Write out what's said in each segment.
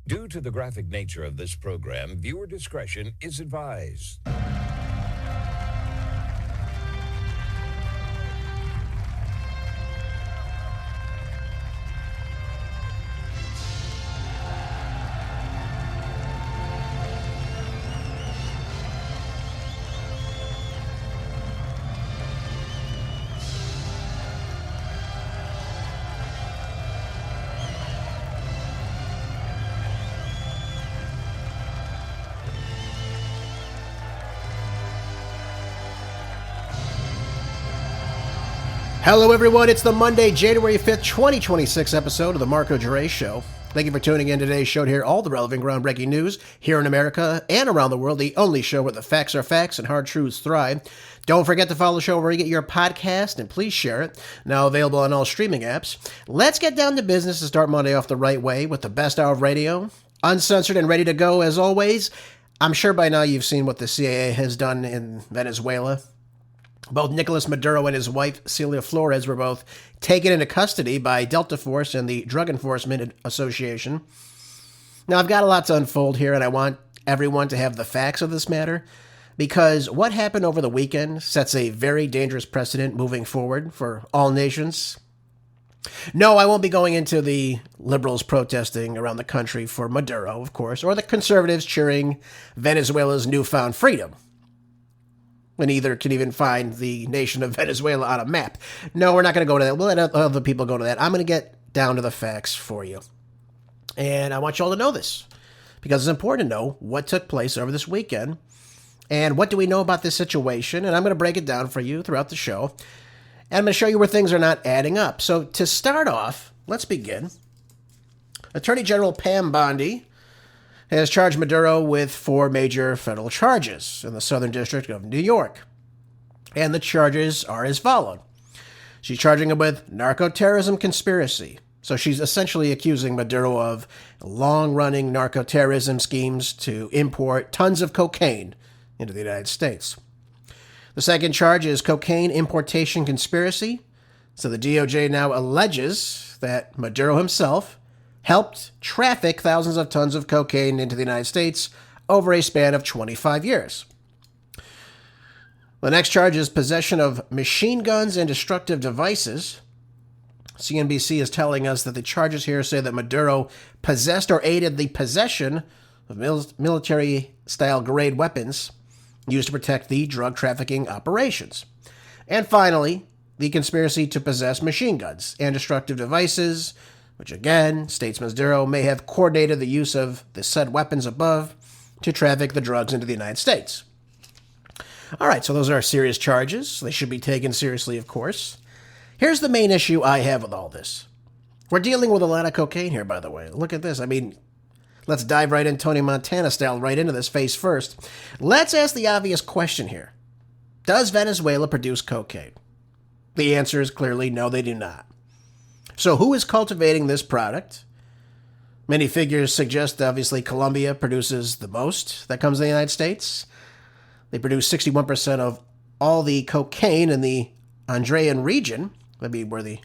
Due to the graphic nature of this program, viewer discretion is advised. Hello, everyone. It's the Monday, January 5th, 2026 episode of the Marco Jure Show. Thank you for tuning in today's show to hear all the relevant groundbreaking news here in America and around the world, the only show where the facts are facts and hard truths thrive. Don't forget to follow the show where you get your podcast, and please share it. Now available on all streaming apps. Let's get down to business to start Monday off the right way with the best hour of radio, uncensored and ready to go as always. I'm sure by now you've seen what the CIA has done in Venezuela. Both Nicolas Maduro and his wife, Celia Flores, were both taken into custody by Delta Force and the Drug Enforcement Association. Now, I've got a lot to unfold here, and I want everyone to have the facts of this matter, because what happened over the weekend sets a very dangerous precedent moving forward for all nations. No, I won't be going into the liberals protesting around the country for Maduro, of course, or the conservatives cheering Venezuela's newfound freedom. And neither can even find the nation of Venezuela on a map. No, we're not going to go to that. We'll let other people go to that. I'm going to get down to the facts for you. And I want you all to know this, because it's important to know what took place over this weekend and what do we know about this situation. And I'm going to break it down for you throughout the show. And I'm going to show you where things are not adding up. So to start off, let's begin. Attorney General Pam Bondi has charged Maduro with 4 major federal charges in the Southern District of New York. And the charges are as follows. She's charging him with narco-terrorism conspiracy. So she's essentially accusing Maduro of long-running narco-terrorism schemes to import tons of cocaine into the United States. The second charge is cocaine importation conspiracy. So the DOJ now alleges that Maduro himself helped traffic thousands of tons of cocaine into the United States over a span of 25 years. The next charge is possession of machine guns and destructive devices. CNBC is telling us that the charges here say that Maduro possessed or aided the possession of military-style grade weapons used to protect the drug trafficking operations. And finally, the conspiracy to possess machine guns and destructive devices, which again states Maduro may have coordinated the use of the said weapons above to traffic the drugs into the United States. All right, so those are serious charges. They should be taken seriously, of course. Here's the main issue I have with all this. We're dealing with a lot of cocaine here, by the way. Look at this. I mean, let's dive right in Tony Montana style right into this face first. Let's ask the obvious question here. Does Venezuela produce cocaine? The answer is clearly no, they do not. So who is cultivating this product? Many figures suggest, obviously, Colombia produces the most that comes in the United States. They produce 61% of all the cocaine in the Andean region. That'd be where the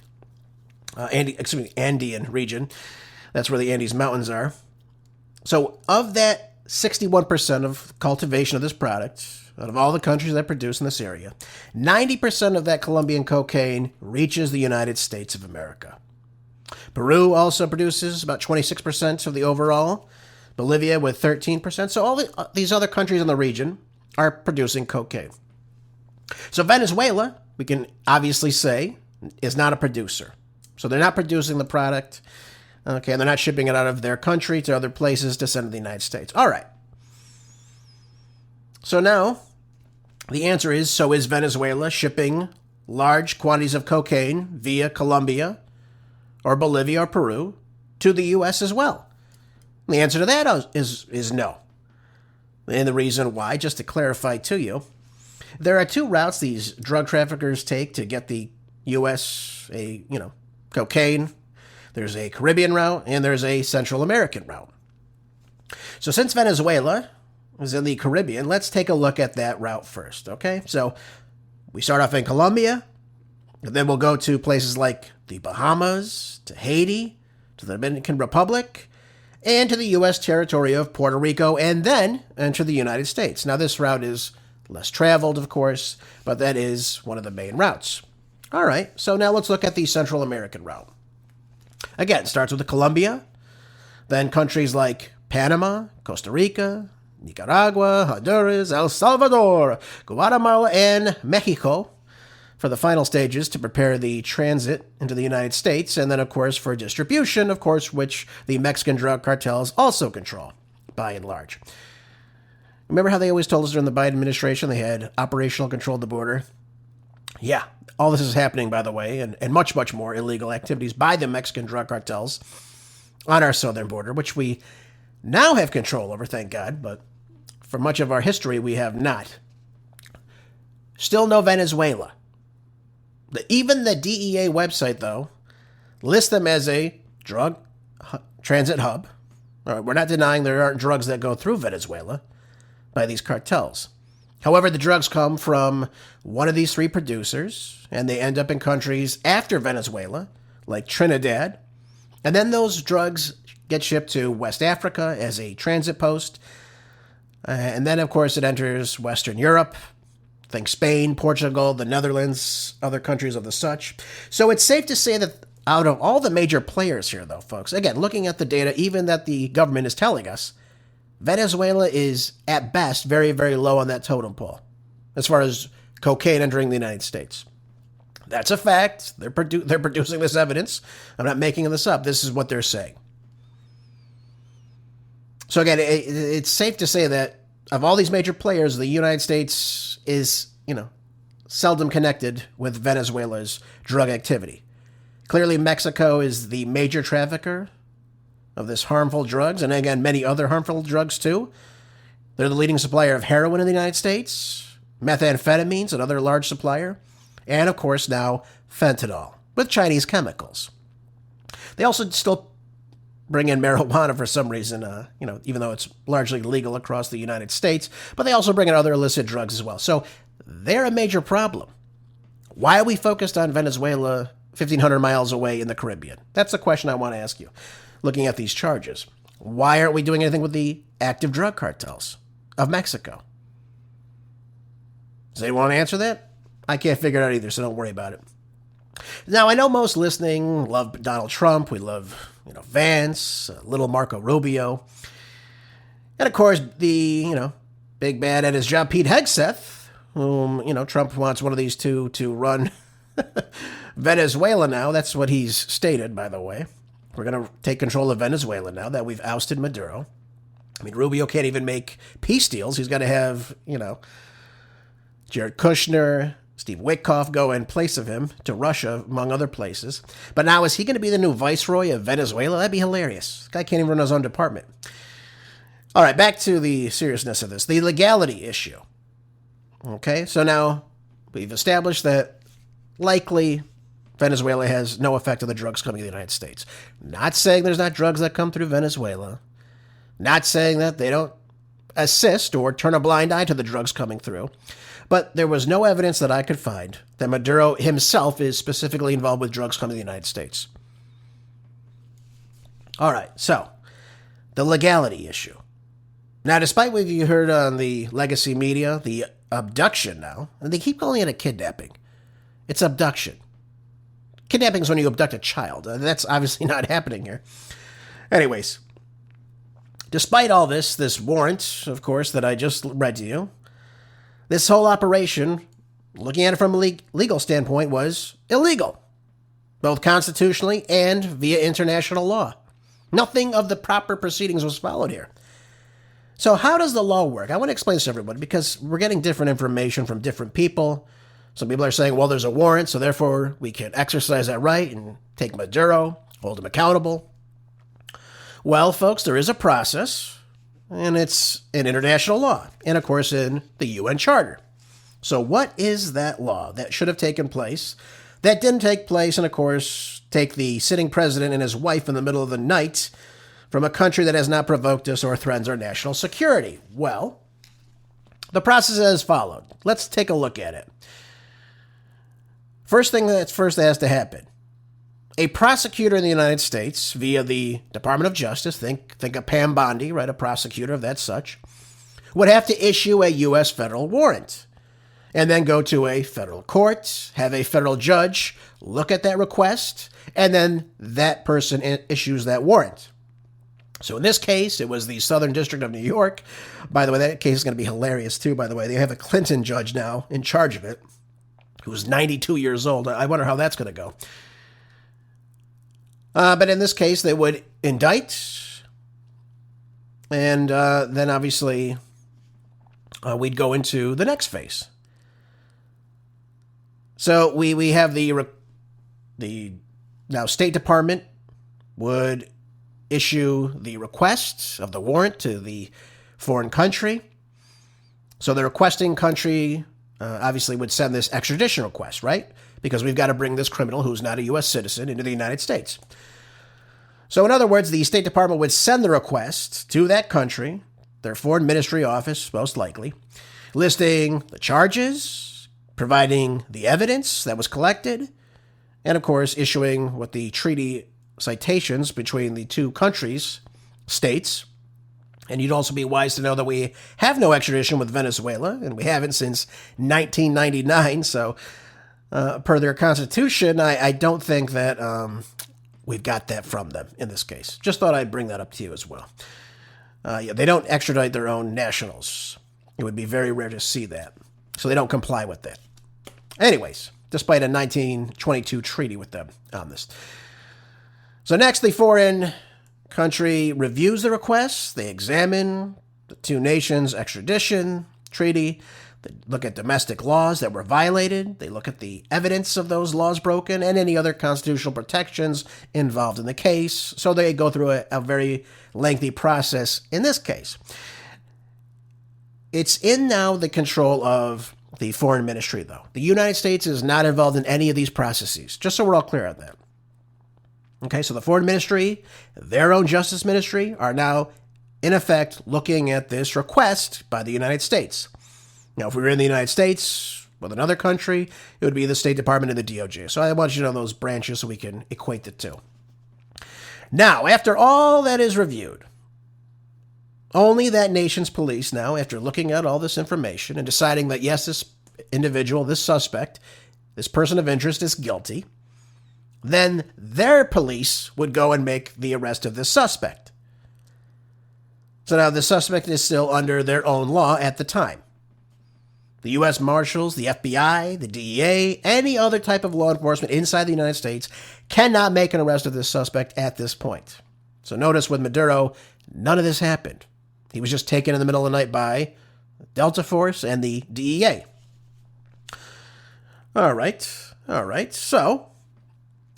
Andean region. That's where the Andes Mountains are. So of that 61% of cultivation of this product, out of all the countries that produce in this area, 90% of that Colombian cocaine reaches the United States of America. Peru also produces about 26% of the overall. Bolivia with 13%. So all these other countries in the region are producing cocaine. So Venezuela, we can obviously say, is not a producer. So they're not producing the product. Okay, and they're not shipping it out of their country to other places to send to the United States. All right. So now, the answer is, so is Venezuela shipping large quantities of cocaine via Colombia or Bolivia or Peru to the U.S. as well? And the answer to that is no. And the reason why, just to clarify to you, there are 2 routes these drug traffickers take to get the U.S. cocaine. There's a Caribbean route and there's a Central American route. So since Venezuela is in the Caribbean, let's take a look at that route first, okay? So we start off in Colombia, and then we'll go to places like the Bahamas, to Haiti, to the Dominican Republic, and to the U.S. territory of Puerto Rico, and then enter the United States. Now, this route is less traveled, of course, but that is one of the main routes. All right, so now let's look at the Central American route. Again, starts with Colombia, then countries like Panama, Costa Rica, Nicaragua, Honduras, El Salvador, Guatemala, and Mexico for the final stages to prepare the transit into the United States, and then, of course, for distribution, of course, which the Mexican drug cartels also control, by and large. Remember how they always told us during the Biden administration they had operational control of the border? Yeah, all this is happening, by the way, and much, much more illegal activities by the Mexican drug cartels on our southern border, which we now have control over, thank God, but for much of our history, we have not. Still no Venezuela. Even the DEA website, though, lists them as a drug transit hub. We're not denying there aren't drugs that go through Venezuela by these cartels. However, the drugs come from one of these three producers, and they end up in countries after Venezuela, like Trinidad. And then those drugs get shipped to West Africa as a transit post. And then, of course, it enters Western Europe. Think Spain, Portugal, the Netherlands, other countries of the such. So it's safe to say that out of all the major players here, though, folks, again, looking at the data, even that the government is telling us, Venezuela is, at best, very, very low on that totem pole as far as cocaine entering the United States. That's a fact. They're producing this evidence. I'm not making this up. This is what they're saying. So again, it's safe to say that of all these major players, the United States is, seldom connected with Venezuela's drug activity. Clearly, Mexico is the major trafficker of this harmful drugs, and again, many other harmful drugs too. They're the leading supplier of heroin in the United States, methamphetamines, another large supplier, and of course now fentanyl with Chinese chemicals. They also still bring in marijuana for some reason, even though it's largely legal across the United States, but they also bring in other illicit drugs as well. So they're a major problem. Why are we focused on Venezuela 1,500 miles away in the Caribbean? That's the question I want to ask you, looking at these charges. Why aren't we doing anything with the active drug cartels of Mexico? Does anyone want to answer that? I can't figure it out either, so don't worry about it. Now, I know most listening love Donald Trump. We love, Vance, little Marco Rubio. And, of course, the, big bad at his job, Pete Hegseth, whom, Trump wants one of these two to run Venezuela now. That's what he's stated, by the way. We're going to take control of Venezuela now that we've ousted Maduro. I mean, Rubio can't even make peace deals. He's got to have, Jared Kushner, Steve Witkoff go in place of him to Russia, among other places. But now, is he going to be the new viceroy of Venezuela? That'd be hilarious. This guy can't even run his own department. All right, back to the seriousness of this. The legality issue. Okay, so now we've established that likely Venezuela has no effect on the drugs coming to the United States. Not saying there's not drugs that come through Venezuela. Not saying that they don't assist or turn a blind eye to the drugs coming through. But there was no evidence that I could find that Maduro himself is specifically involved with drugs coming to the United States. All right, so the legality issue. Now, despite what you heard on the legacy media, the abduction now, and they keep calling it a kidnapping. It's abduction. Kidnapping is when you abduct a child. That's obviously not happening here. Anyways, despite all this warrant, of course, that I just read to you, this whole operation, looking at it from a legal standpoint, was illegal, both constitutionally and via international law. Nothing of the proper proceedings was followed here. So how does the law work? I want to explain this to everybody because we're getting different information from different people. Some people are saying, well, there's a warrant, so therefore we can exercise that right and take Maduro, hold him accountable. Well, folks, there is a process. And it's in international law, and of course in the UN Charter. So what is that law that should have taken place, that didn't take place, and of course take the sitting president and his wife in the middle of the night from a country that has not provoked us or threatens our national security? Well, the process is followed. Let's take a look at it. First thing that has to happen. a prosecutor in the United States via the Department of Justice, think of Pam Bondi, right, a prosecutor of that such, would have to issue a U.S. federal warrant and then go to a federal court, have a federal judge look at that request, and then that person issues that warrant. So in this case, it was the Southern District of New York. By the way, that case is going to be hilarious too, by the way. They have a Clinton judge now in charge of it, who's 92 years old. I wonder how that's going to go. But in this case, they would indict, and then obviously we'd go into the next phase. So we have the now State Department would issue the request of the warrant to the foreign country. So the requesting country obviously would send this extradition request, right? Because we've got to bring this criminal who's not a U.S. citizen into the United States. So in other words, the State Department would send the request to that country, their foreign ministry office, most likely, listing the charges, providing the evidence that was collected, and of course, issuing what the treaty citations between the two countries, states. And you'd also be wise to know that we have no extradition with Venezuela, and we haven't since 1999. So per their constitution, I don't think that we've got that from them in this case. Just thought I'd bring that up to you as well. They don't extradite their own nationals. It would be very rare to see that. So they don't comply with that. Anyways, despite a 1922 treaty with them on this. So next, the foreign country reviews the request. They examine the two nations' extradition treaty. They look at domestic laws that were violated. They look at the evidence of those laws broken and any other constitutional protections involved in the case. So they go through a very lengthy process in this case. It's in now the control of the foreign ministry, though. The United States is not involved in any of these processes, just so we're all clear on that. Okay, so the foreign ministry, their own justice ministry, are now, in effect, looking at this request by the United States. Now, if we were in the United States with another country, it would be the State Department and the DOJ. So I want you to know those branches so we can equate the two. Now, after all that is reviewed, only that nation's police now, after looking at all this information and deciding that, yes, this individual, this suspect, this person of interest is guilty, then their police would go and make the arrest of this suspect. So now the suspect is still under their own law at the time. The U.S. Marshals, the FBI, the DEA, any other type of law enforcement inside the United States cannot make an arrest of this suspect at this point. So notice with Maduro, none of this happened. He was just taken in the middle of the night by Delta Force and the DEA. All right. So,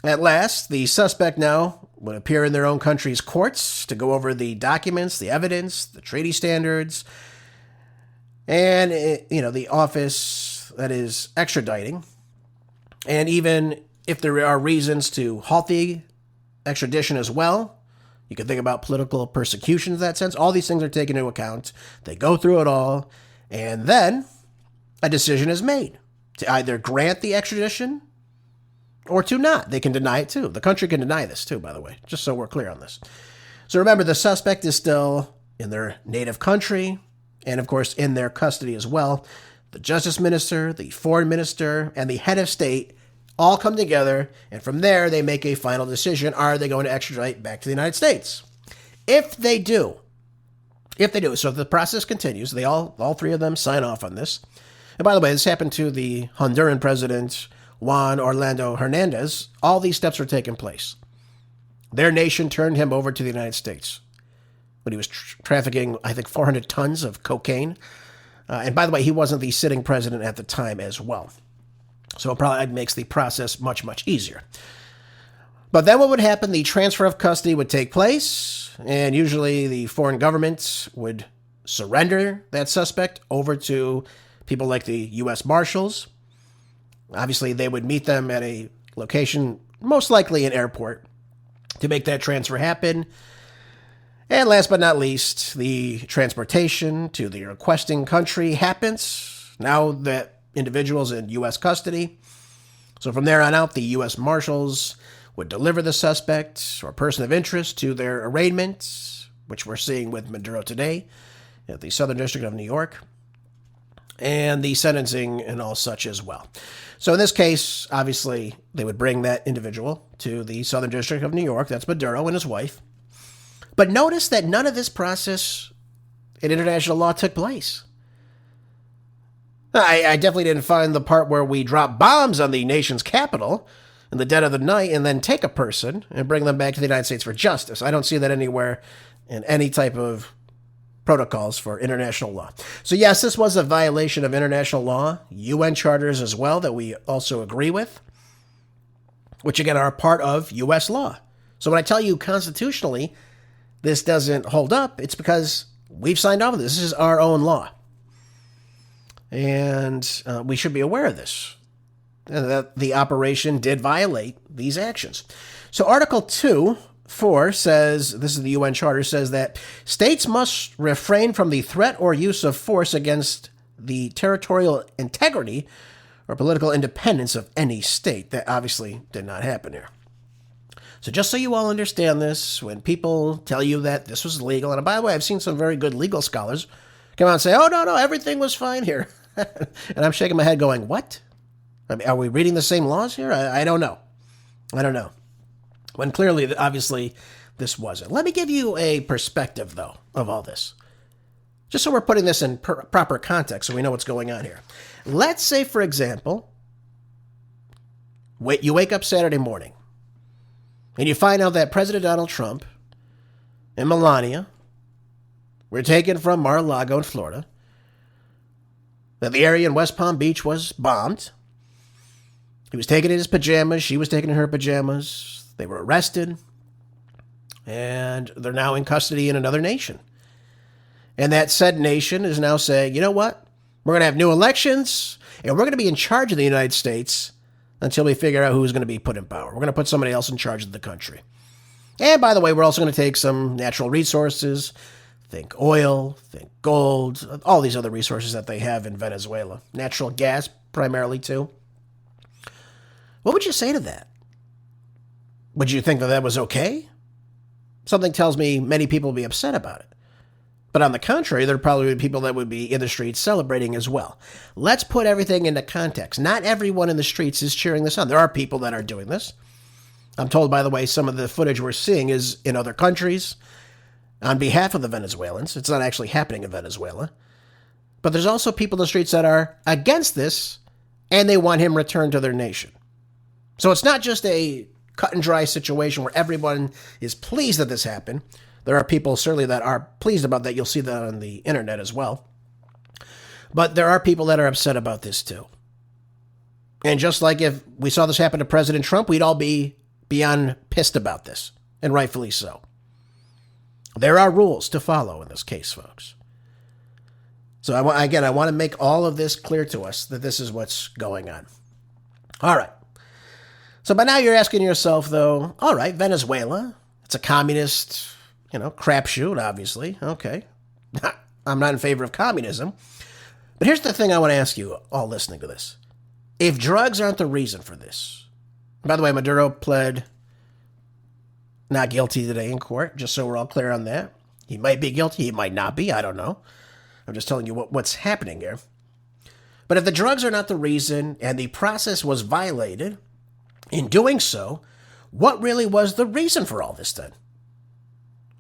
at last, the suspect now would appear in their own country's courts to go over the documents, the evidence, the treaty standards, and, the office that is extraditing. And even if there are reasons to halt the extradition as well, you can think about political persecution in that sense. All these things are taken into account. They go through it all, and then a decision is made to either grant the extradition or to not. They can deny it too. The country can deny this too, by the way, just so we're clear on this. So remember, the suspect is still in their native country and, of course, in their custody as well. The justice minister, the foreign minister, and the head of state all come together, and from there, they make a final decision. Are they going to extradite back to the United States? If they do, so the process continues. They all three of them sign off on this. And by the way, this happened to the Honduran president, Juan Orlando Hernandez. All these steps were taking place. Their nation turned him over to the United States when he was trafficking, I think, 400 tons of cocaine. And by the way, he wasn't the sitting president at the time as well. So it probably makes the process much, much easier. But then what would happen? The transfer of custody would take place, and usually the foreign government would surrender that suspect over to people like the U.S. Marshals. Obviously, they would meet them at a location, most likely an airport, to make that transfer happen. And last but not least, the transportation to the requesting country happens. Now that individuals in U.S. custody. So from there on out, the U.S. Marshals would deliver the suspect or person of interest to their arraignment, which we're seeing with Maduro today at the Southern District of New York, and the sentencing and all such as well. So in this case, obviously, they would bring that individual to the Southern District of New York. That's Maduro and his wife. But notice that none of this process in international law took place. I definitely didn't find the part where we drop bombs on the nation's capital in the dead of the night and then take a person and bring them back to the United States for justice. I don't see that anywhere in any type of protocols for international law. So yes, this was a violation of international law, UN charters as well that we also agree with, which again are part of U.S. law. So when I tell you constitutionally this doesn't hold up, it's because we've signed off on this. This is our own law. And we should be aware of this, that the operation did violate these actions. So Article 2.4 says, this is the UN Charter, says that states must refrain from the threat or use of force against the territorial integrity or political independence of any state. That obviously did not happen here. So just so you all understand this, when people tell you that this was legal, and by the way, I've seen some very good legal scholars come out and say, oh, no, everything was fine here. And I'm shaking my head going, what? I mean, are we reading the same laws here? I don't know. I don't know. When clearly, obviously, this wasn't. Let me give you a perspective, though, of all this. Just so we're putting this in proper context so we know what's going on here. Let's say, for example, you wake up Saturday morning and you find out that President Donald Trump and Melania were taken from Mar-a-Lago in Florida, that the area in West Palm Beach was bombed. He was taken in his pajamas. She was taken in her pajamas. They were arrested. And they're now in custody in another nation. And that said nation is now saying, you know what? We're going to have new elections, and we're going to be in charge of the United States until we figure out who's going to be put in power. We're going to put somebody else in charge of the country. And by the way, we're also going to take some natural resources. Think oil, think gold, all these other resources that they have in Venezuela. Natural gas, primarily, too. What would you say to that? Would you think that that was okay? Something tells me many people would be upset about it. But on the contrary, there are probably people that would be in the streets celebrating as well. Let's put everything into context. Not everyone in the streets is cheering this on. There are people that are doing this. I'm told, by the way, some of the footage we're seeing is in other countries on behalf of the Venezuelans. It's not actually happening in Venezuela. But there's also people in the streets that are against this, and they want him returned to their nation. So it's not just a cut and dry situation where everyone is pleased that this happened. There are people certainly that are pleased about that. You'll see that on the internet as well. But there are people that are upset about this too. And just like if we saw this happen to President Trump, we'd all be beyond pissed about this, and rightfully so. There are rules to follow in this case, folks. So I want to make all of this clear to us that this is what's going on. All right. So by now you're asking yourself, though, all right, Venezuela, it's a communist, crapshoot, obviously. Okay. I'm not in favor of communism. But here's the thing I want to ask you all listening to this. If drugs aren't the reason for this, by the way, Maduro pled not guilty today in court, just so we're all clear on that. He might be guilty, he might not be, I don't know. I'm just telling you what's happening here. But if the drugs are not the reason and the process was violated, in doing so, what really was the reason for all this then?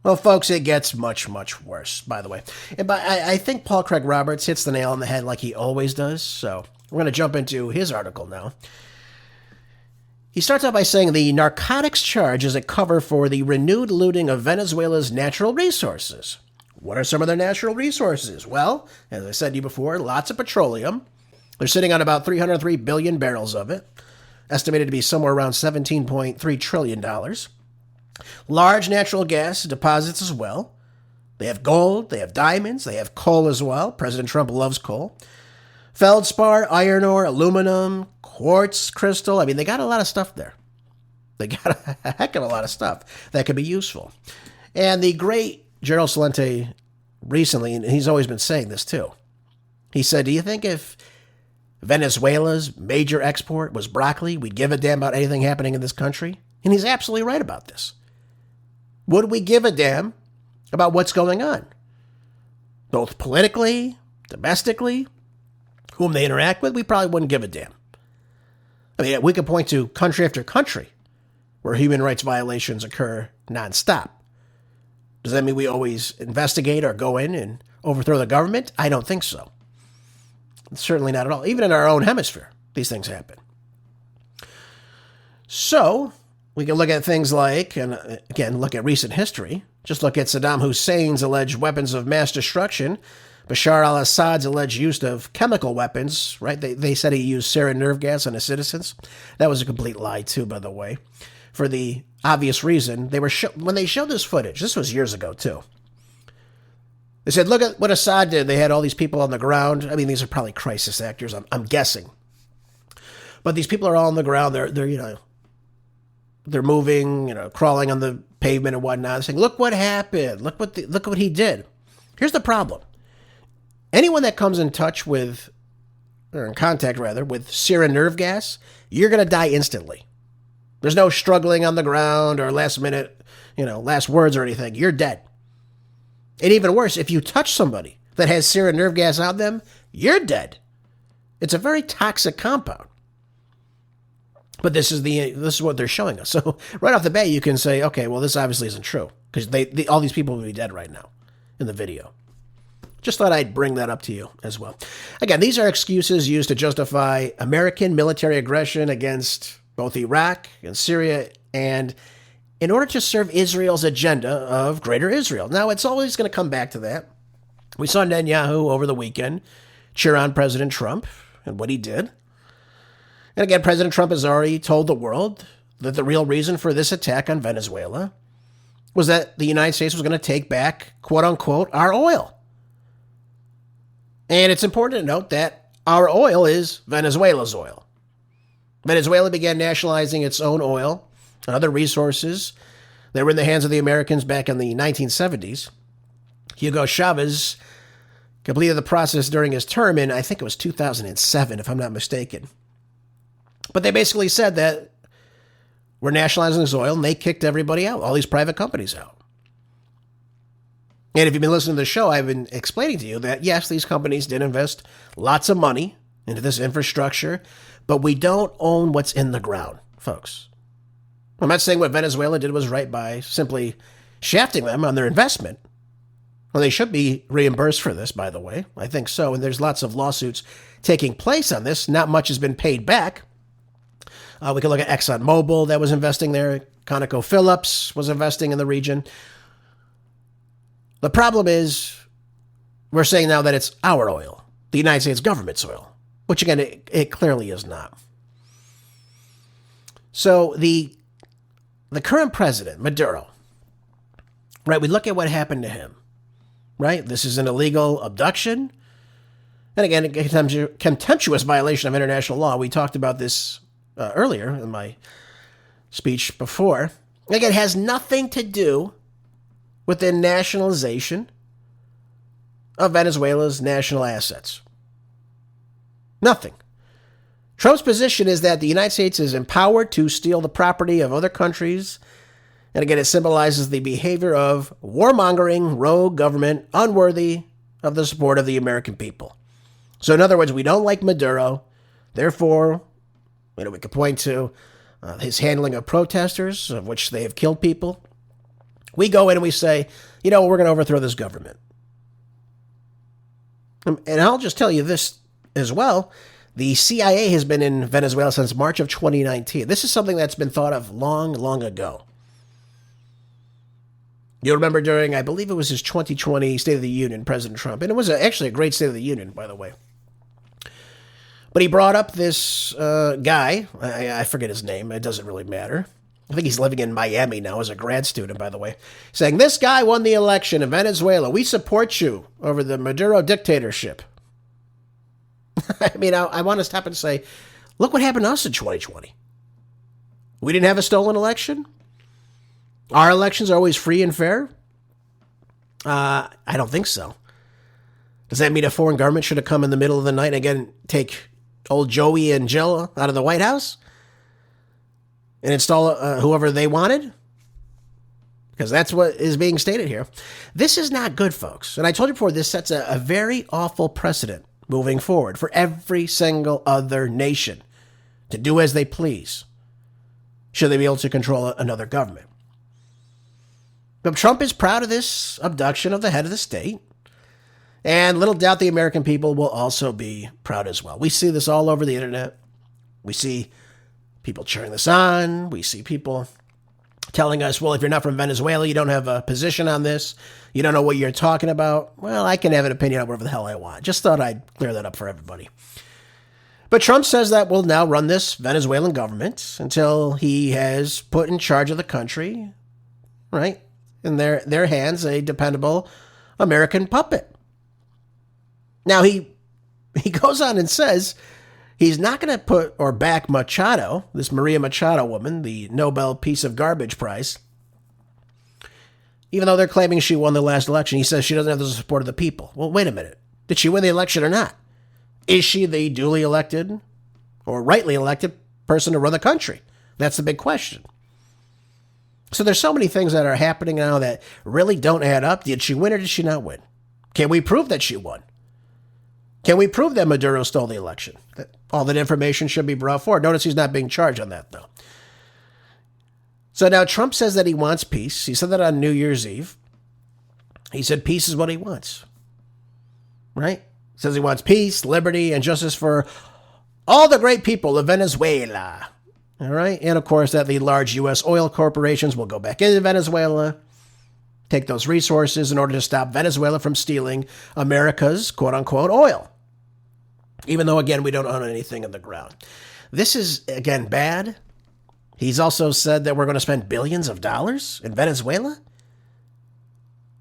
Well, folks, it gets much, much worse, by the way. And I think Paul Craig Roberts hits the nail on the head like he always does, so we're going to jump into his article now. He starts out by saying the narcotics charge is a cover for the renewed looting of Venezuela's natural resources. What are some of their natural resources? Well, as I said to you before, lots of petroleum. They're sitting on about 303 billion barrels of it, estimated to be somewhere around $17.3 trillion. Large natural gas deposits as well. They have gold, they have diamonds, they have coal as well. President Trump loves coal. Feldspar, iron ore, aluminum, quartz, crystal. I mean, they got a lot of stuff there. They got a heck of a lot of stuff that could be useful. And the great Gerald Celente recently, and he's always been saying this too, he said, do you think if Venezuela's major export was broccoli, we'd give a damn about anything happening in this country? And he's absolutely right about this. Would we give a damn about what's going on? Both politically, domestically, whom they interact with, we probably wouldn't give a damn. I mean, we could point to country after country where human rights violations occur nonstop. Does that mean we always investigate or go in and overthrow the government? I don't think so. Certainly not at all. Even in our own hemisphere, these things happen. So, we can look at things like, and again, look at recent history. Just look at Saddam Hussein's alleged weapons of mass destruction, Bashar al-Assad's alleged use of chemical weapons, right? They said he used sarin nerve gas on his citizens. That was a complete lie, too, by the way. For the obvious reason, when they showed this footage, this was years ago, too. They said, look at what Assad did. They had all these people on the ground. I mean, these are probably crisis actors, I'm guessing. But these people are all on the ground. They're moving, crawling on the pavement and whatnot, saying, look what happened. Look what he did. Here's the problem. Anyone that comes in touch with, or in contact rather, with sarin nerve gas, you're going to die instantly. There's no struggling on the ground or last minute, last words or anything. You're dead. And even worse, if you touch somebody that has sarin nerve gas on them, you're dead. It's a very toxic compound. But this is what they're showing us. So right off the bat, you can say, okay, well, this obviously isn't true because all these people would be dead right now in the video. Just thought I'd bring that up to you as well. Again, these are excuses used to justify American military aggression against both Iraq and Syria, and in order to serve Israel's agenda of Greater Israel. Now, it's always going to come back to that. We saw Netanyahu over the weekend cheer on President Trump and what he did. And again, President Trump has already told the world that the real reason for this attack on Venezuela was that the United States was going to take back, quote unquote, our oil. And it's important to note that our oil is Venezuela's oil. Venezuela began nationalizing its own oil and other resources that were in the hands of the Americans back in the 1970s. Hugo Chavez completed the process during his term in, I think it was 2007, if I'm not mistaken. But they basically said that we're nationalizing this oil, and they kicked everybody out, all these private companies out. And if you've been listening to the show, I've been explaining to you that, yes, these companies did invest lots of money into this infrastructure, but we don't own what's in the ground, folks. I'm not saying what Venezuela did was right by simply shafting them on their investment. Well, they should be reimbursed for this, by the way. I think so. And there's lots of lawsuits taking place on this. Not much has been paid back. We can look at ExxonMobil that was investing there. ConocoPhillips was investing in the region. The problem is we're saying now that it's our oil, the United States government's oil, which again, it clearly is not. So the current president, Maduro, right, we look at what happened to him, right? This is an illegal abduction. And again, a contemptuous violation of international law. We talked about this earlier in my speech before. Again, it has nothing to do with the nationalization of Venezuela's national assets. Nothing. Trump's position is that the United States is empowered to steal the property of other countries. And again, it symbolizes the behavior of warmongering, rogue government, unworthy of the support of the American people. So in other words, we don't like Maduro. Therefore, we could point to his handling of protesters, of which they have killed people. We go in and we say, we're going to overthrow this government. And I'll just tell you this as well. The CIA has been in Venezuela since March of 2019. This is something that's been thought of long, long ago. You'll remember during, I believe it was his 2020 State of the Union, President Trump. And it was actually a great State of the Union, by the way. But he brought up this guy. I forget his name. It doesn't really matter. I think he's living in Miami now as a grad student, by the way. Saying, this guy won the election in Venezuela. We support you over the Maduro dictatorship. I mean, I want to stop and say, look what happened to us in 2020. We didn't have a stolen election. Our elections are always free and fair. I don't think so. Does that mean a foreign government should have come in the middle of the night and again take old Joey and Jill out of the White House? and install whoever they wanted? Because that's what is being stated here. This is not good, folks. And I told you before, this sets a very awful precedent moving forward for every single other nation to do as they please, should they be able to control another government. But Trump is proud of this abduction of the head of the state. And little doubt the American people will also be proud as well. We see this all over the internet. We see people cheering this on. We see people telling us, well, if you're not from Venezuela, you don't have a position on this. You don't know what you're talking about. Well, I can have an opinion on whatever the hell I want. Just thought I'd clear that up for everybody. But Trump says that we'll now run this Venezuelan government until he has put in charge of the country, right, in their hands, a dependable American puppet. Now, he goes on and says he's not going to put or back Machado, this Maria Machado woman, the Nobel Peace of Garbage Prize. Even though they're claiming she won the last election, he says she doesn't have the support of the people. Well, wait a minute. Did she win the election or not? Is she the duly elected or rightly elected person to run the country? That's the big question. So there's so many things that are happening now that really don't add up. Did she win or did she not win? Can we prove that she won? Can we prove that Maduro stole the election? All that information should be brought forward. Notice he's not being charged on that, though. So now Trump says that he wants peace. He said that on New Year's Eve. He said peace is what he wants. Right? Says he wants peace, liberty, and justice for all the great people of Venezuela. All right? And, of course, that the large U.S. oil corporations will go back into Venezuela, take those resources in order to stop Venezuela from stealing America's quote-unquote oil. Even though, again, we don't own anything in the ground. This is, again, bad. He's also said that we're going to spend billions of dollars in Venezuela.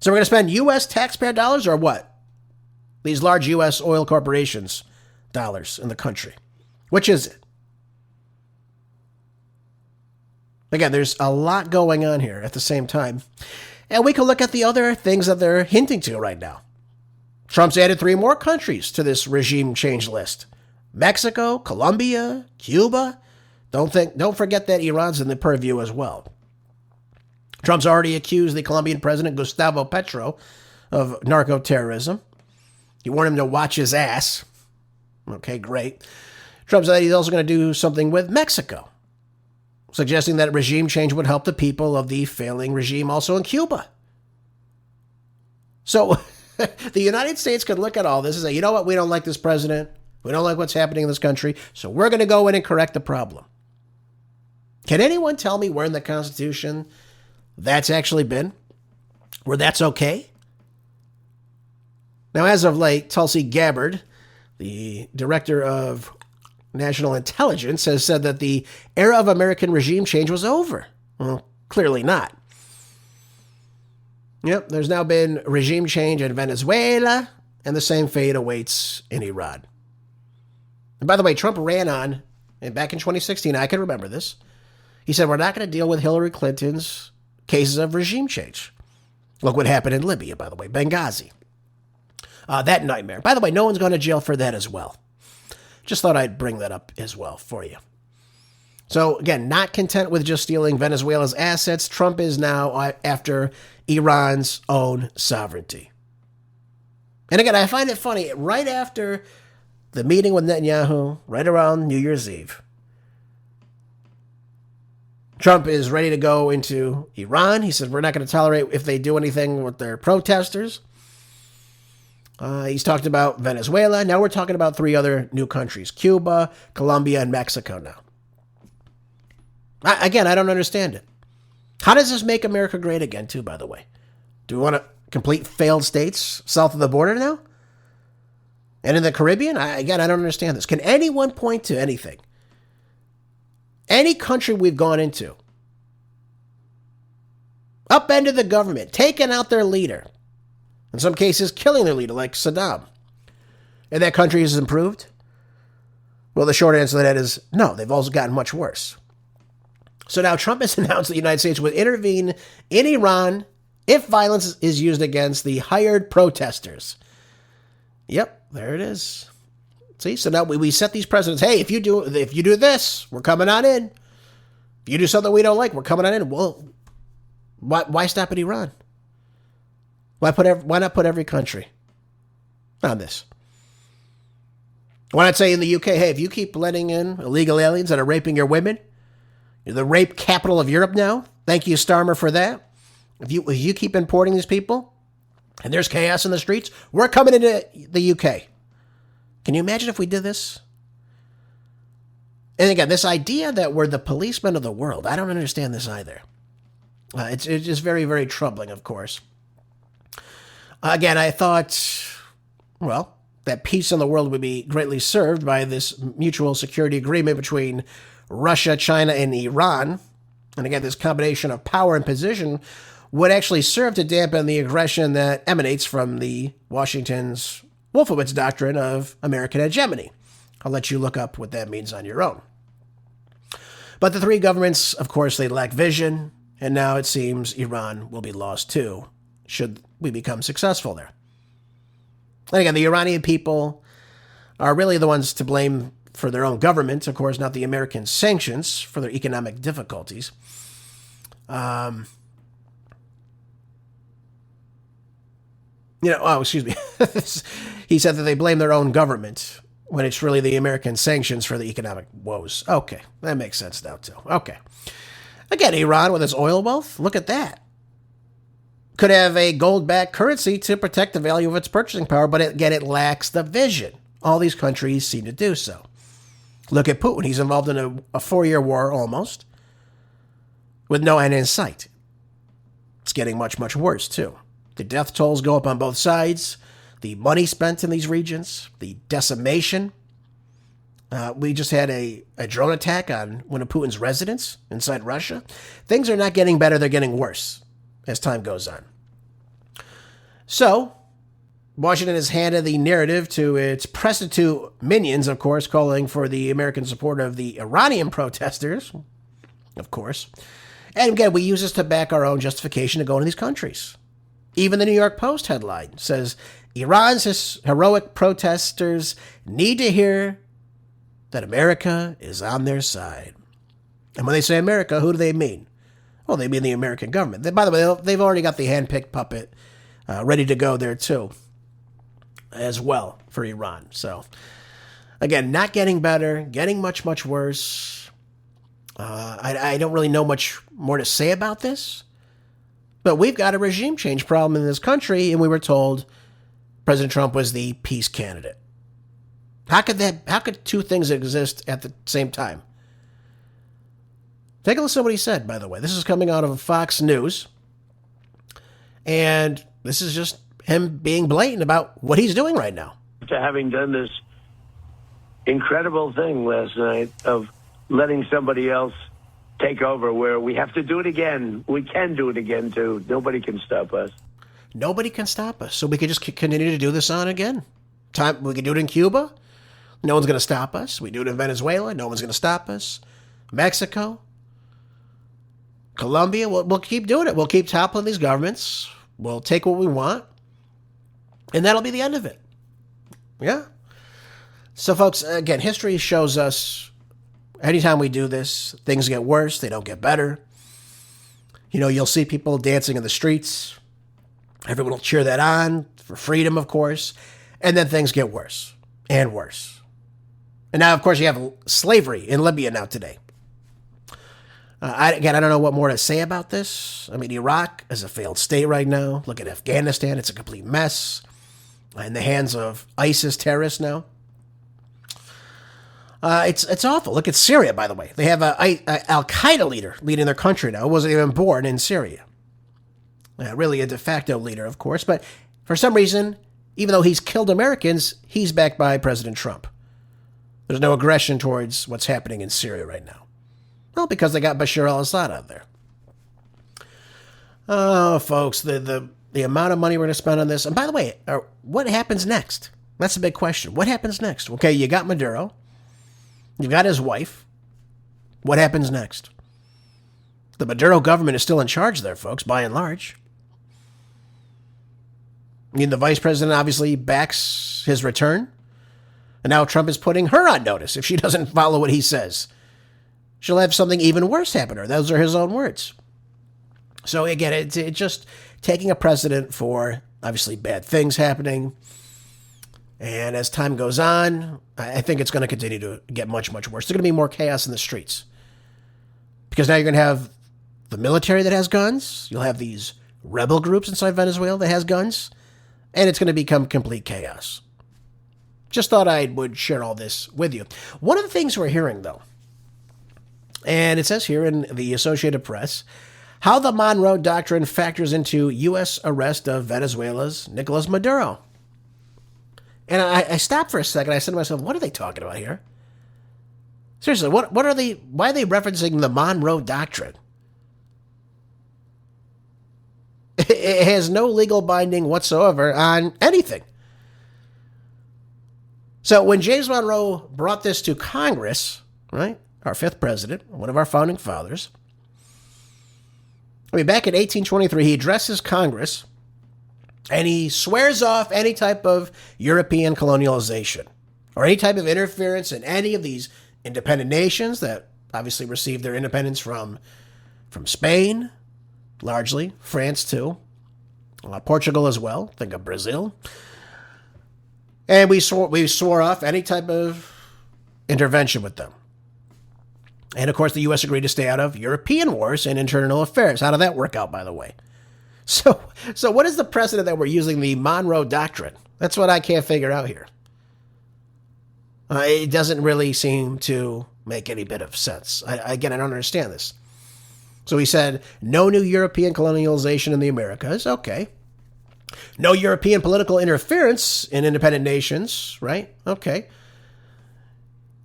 So we're going to spend U.S. taxpayer dollars or what? These large U.S. oil corporations' dollars in the country. Which is it? Again, there's a lot going on here at the same time. And we can look at the other things that they're hinting to right now. Trump's added 3 more countries to this regime change list. Mexico, Colombia, Cuba. Don't forget that Iran's in the purview as well. Trump's already accused the Colombian president, Gustavo Petro, of narco-terrorism. He warned him to watch his ass. Okay, great. Trump said he's also going to do something with Mexico, suggesting that regime change would help the people of the failing regime also in Cuba. So the United States could look at all this and say, you know what, we don't like this president. We don't like what's happening in this country, so we're going to go in and correct the problem. Can anyone tell me where in the Constitution that's actually been? Where that's okay? Now, as of late, Tulsi Gabbard, the director of National Intelligence, has said that the era of American regime change was over. Well, clearly not. Yep, there's now been regime change in Venezuela, and the same fate awaits in Iran. And by the way, Trump ran on, and back in 2016, I can remember this, he said, we're not going to deal with Hillary Clinton's cases of regime change. Look what happened in Libya, by the way, Benghazi. That nightmare. By the way, no one's going to jail for that as well. Just thought I'd bring that up as well for you. So again, not content with just stealing Venezuela's assets, Trump is now after Iran's own sovereignty. And again, I find it funny, right after the meeting with Netanyahu, right around New Year's Eve, Trump is ready to go into Iran. He said, we're not going to tolerate if they do anything with their protesters. He's talked about Venezuela. Now we're talking about 3 other new countries, Cuba, Colombia, and Mexico now. I don't understand it. How does this make America great again, too, by the way? Do we want to complete failed states south of the border now? And in the Caribbean? I don't understand this. Can anyone point to anything? Any country we've gone into, upended the government, taken out their leader, in some cases killing their leader like Saddam, and that country has improved? Well, the short answer to that is no, they've also gotten much worse. So now Trump has announced that the United States would intervene in Iran if violence is used against the hired protesters. Yep, there it is. See, so now we set these precedents. Hey, if you do this, we're coming on in. If you do something we don't like, we're coming on in. Well, why stop at Iran? Why not put every country on this? Why not say in the UK, hey, if you keep letting in illegal aliens that are raping your women, you're the rape capital of Europe now. Thank you, Starmer, for that. If you keep importing these people and there's chaos in the streets, we're coming into the UK. Can you imagine if we did this? And again, this idea that we're the policemen of the world, I don't understand this either. It's just very, very troubling, of course. Again, I thought, well, that peace in the world would be greatly served by this mutual security agreement between Russia, China, and Iran. And again, this combination of power and position would actually serve to dampen the aggression that emanates from the Washington's Wolfowitz doctrine of American hegemony. I'll let you look up what that means on your own. But the three governments, of course, they lack vision, and now it seems Iran will be lost too, should we become successful there. And again, the Iranian people are really the ones to blame for their own government, of course, not the American sanctions for their economic difficulties. Excuse me. He said that they blame their own government when it's really the American sanctions for the economic woes. Okay, that makes sense now, too. Okay. Again, Iran with its oil wealth, look at that. Could have a gold-backed currency to protect the value of its purchasing power, but again, it lacks the vision. All these countries seem to do so. Look at Putin. He's involved in a 4-year war almost, with no end in sight. It's getting much, much worse, too. The death tolls go up on both sides. The money spent in these regions, the decimation. We just had a drone attack on one of Putin's residents inside Russia. Things are not getting better, they're getting worse as time goes on. So, Washington has handed the narrative to its prostitute minions, of course, calling for the American support of the Iranian protesters, of course. And again, we use this to back our own justification to go into these countries. Even the New York Post headline says, Iran's heroic protesters need to hear that America is on their side. And when they say America, who do they mean? Well, they mean the American government. By the way, they've already got the hand-picked puppet ready to go there, too, as well, for Iran. So, again, not getting better, getting much, much worse. I don't really know much more to say about this. But we've got a regime change problem in this country, and we were told President Trump was the peace candidate. How could two things exist at the same time? Take a listen to what he said, by the way. This is coming out of Fox News. And this is just him being blatant about what he's doing right now. To having done this incredible thing last night of letting somebody else take over, where we have to do it again. We can do it again, too. Nobody can stop us. Nobody can stop us. So we can just continue to do this on again. We can do it in Cuba. No one's going to stop us. We do it in Venezuela. No one's going to stop us. Mexico. Colombia. We'll keep doing it. We'll keep toppling these governments. We'll take what we want. And that'll be the end of it. Yeah. So, folks, again, history shows us anytime we do this, things get worse. They don't get better. You'll see people dancing in the streets. Everyone will cheer that on for freedom, of course. And then things get worse and worse. And now, of course, you have slavery in Libya now today. I don't know what more to say about this. I mean, Iraq is a failed state right now. Look at Afghanistan. It's a complete mess in the hands of ISIS terrorists now. It's awful. Look at Syria, by the way. They have a Al-Qaeda leader leading their country now. It wasn't even born in Syria. Really a de facto leader, of course. But for some reason, even though he's killed Americans, he's backed by President Trump. There's no aggression towards what's happening in Syria right now. Well, because they got Bashar al-Assad out there. Oh, folks, the amount of money we're going to spend on this. And by the way, what happens next? That's a big question. What happens next? Okay, you got Maduro. You've got his wife. What happens next? The Maduro government is still in charge there, folks, by and large. I mean, the vice president obviously backs his return. And now Trump is putting her on notice if she doesn't follow what he says. she'll have something even worse happen to her. Those are his own words. So again, it's just taking a precedent for obviously bad things happening. And as time goes on, I think it's going to continue to get much, much worse. There's going to be more chaos in the streets. Because now you're going to have the military that has guns. You'll have these rebel groups inside Venezuela that has guns. And it's going to become complete chaos. Just thought I would share all this with you. One of the things we're hearing, though, and it says here in the Associated Press, how the Monroe Doctrine factors into U.S. arrest of Venezuela's Nicolas Maduro. And I stopped for a second. I said to myself, what are they talking about here? Seriously, why are they referencing the Monroe Doctrine? It has no legal binding whatsoever on anything. So when James Monroe brought this to Congress, right, our fifth president, one of our founding fathers, back in 1823, he addresses Congress, and he swears off any type of European colonialization or any type of interference in any of these independent nations that obviously received their independence from Spain, largely, France too, Portugal as well, think of Brazil. And we swore off any type of intervention with them. And of course, the U.S. agreed to stay out of European wars and internal affairs. How did that work out, by the way? So what is the precedent that we're using the Monroe Doctrine? That's what I can't figure out here. It doesn't really seem to make any bit of sense. I don't understand this. So he said, no new European colonialization in the Americas. Okay. No European political interference in independent nations. Right? Okay.